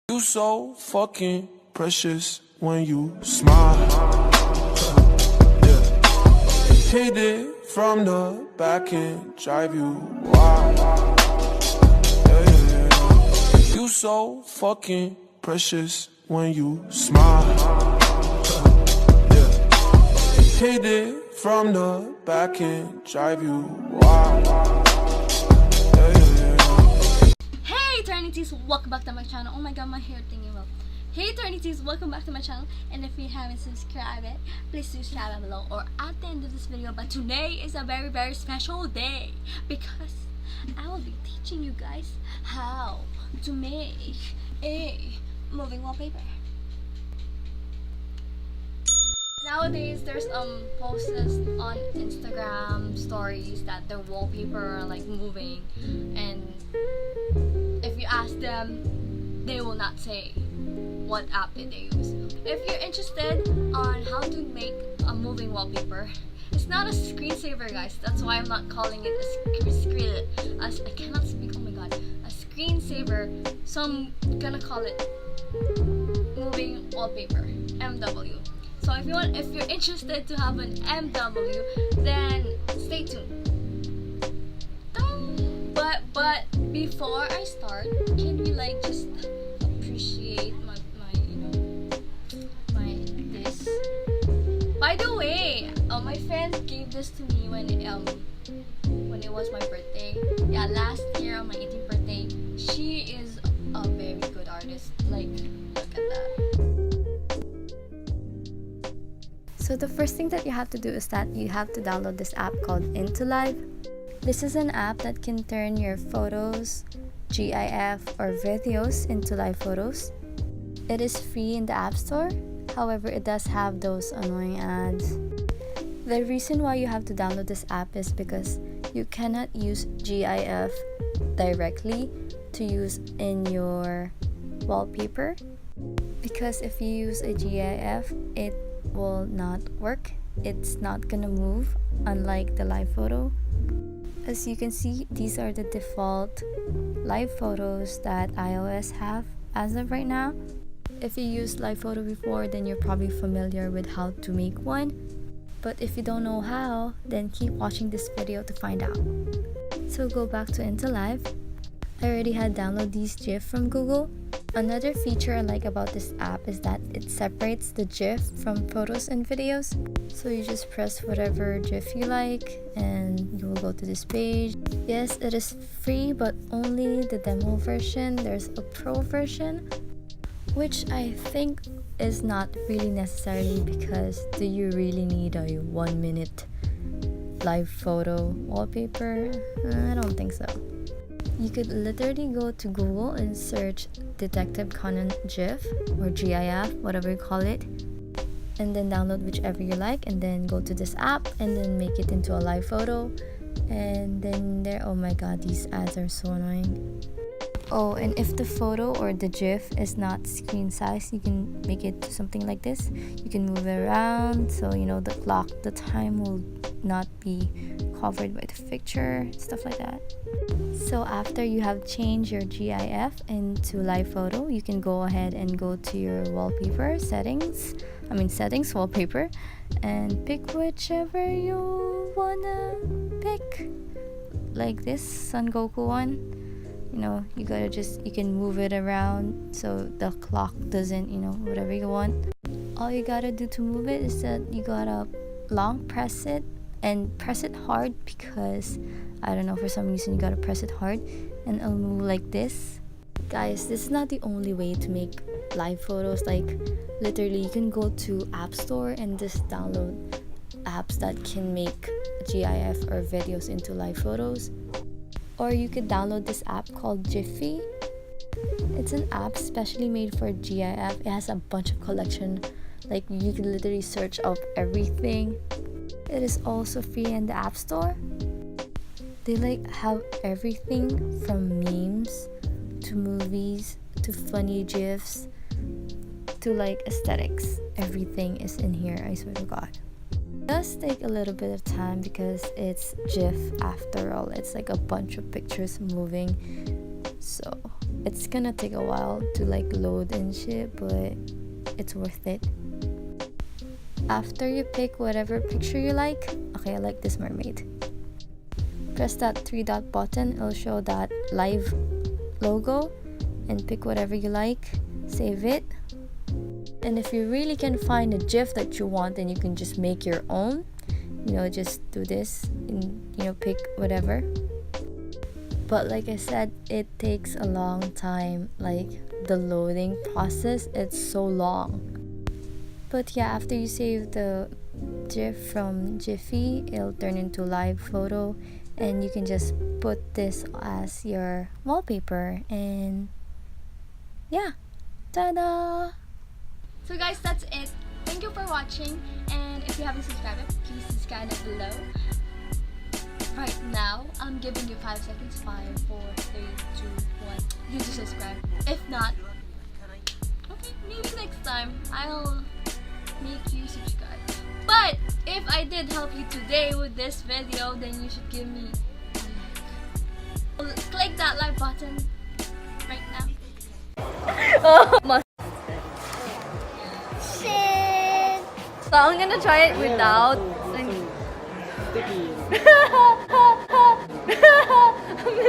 You so fucking precious when you smile. Yeah. Hit it from the back and drive you wild. Yeah, yeah, yeah. You so fucking precious when you smile. Yeah. Hit it from the back and drive you wild. Hey Eternities, welcome back to my channel. Oh my god, my hair thingy well. Hey Eternities, welcome back to my channel. And if you haven't subscribed yet, please subscribe down below or at the end of this video. But today is a very special day because I will be teaching you guys how to make a moving wallpaper. Nowadays, there's posts on Instagram stories that their wallpaper are like moving, and if you ask them, they will not say what app did they use. If you're interested on how to make a moving wallpaper, it's not a screensaver, guys. That's why I'm not calling it I cannot speak. Oh my god, a screensaver. So I'm gonna call it moving wallpaper, MW. So if you're interested to have an MW, then stay tuned. But before I start, can we like just appreciate my this? By the way, my friend gave this to me when it was my birthday. Yeah, last year on my 18th birthday. She is a very good artist. Like, look at that. So the first thing that you have to do is that you have to download this app called Into Live. This is an app that can turn your photos, GIF, or videos into live photos. It is free in the App Store, however it does have those annoying ads. The reason why you have to download this app is because you cannot use GIF directly to use in your wallpaper, because if you use a GIF, it will not work. It's not gonna move, unlike the live photo. As you can see, these are the default live photos that iOS have as of right now. If you used live photo before, then you're probably familiar with how to make one. But if you don't know how, then keep watching this video to find out. So go back to Into Live. I already had downloaded these GIF from Google. Another feature I like about this app is that it separates the GIF from photos and videos. So you just press whatever GIF you like and you will go to this page. Yes, it is free, but only the demo version. There's a pro version, which I think is not really necessary, because do you really need a 1 minute live photo wallpaper? I don't think so. You could literally go to Google and search Detective Conan GIF or GIF, whatever you call it, and then download whichever you like, and then go to this app and then make it into a live photo. And then there, oh my god, these ads are so annoying. Oh, and if the photo or the GIF is not screen size, you can make it to something like this. You can move it around, so you know the time will not be covered by the picture, stuff like that. So after you have changed your GIF into live photo, you can go ahead and go to your wallpaper settings wallpaper, and pick whichever you wanna pick. Like this Son Goku one. You know, you can move it around so the clock doesn't, whatever you want. All you gotta do to move it is that you gotta long press it and press it hard, because I don't know, for some reason you gotta press it hard, and it'll move like this. Guys, this is not the only way to make live photos. Like, literally you can go to App Store and just download apps that can make GIF or videos into live photos. Or you could download this app called Giphy. It's an app specially made for GIF. It has a bunch of collection, like you can literally search up everything. It is also free in the App Store. They have everything from memes to movies to funny GIFs to aesthetics. Everything is in here, I swear to god. It does take a little bit of time because it's GIF after all. It's like a bunch of pictures moving, so It's gonna take a while to like load and shit, but it's worth it. After you pick whatever picture you like, okay, I like this mermaid. Press that 3-dot button, it'll show that live logo, and pick whatever you like, save it. And if you really can find a gif that you want, then you can just make your own. Just do this and pick whatever. But like I said, it takes a long time. Like the loading process, it's so long. But yeah, after you save the gif from Jiffy, it'll turn into live photo, and you can just put this as your wallpaper. And yeah, ta-da! So guys, that's it. Thank you for watching, and if you haven't subscribed yet, please subscribe down below. Right now, I'm giving you 5 seconds. 5, 4, 3, 2, 1. You just subscribe. If not, okay, maybe next time I'll make you subscribe. But if I did help you today with this video, then you should give me a like. Click that like button right now. Shit! So I'm gonna try it without.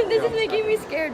This is making me scared.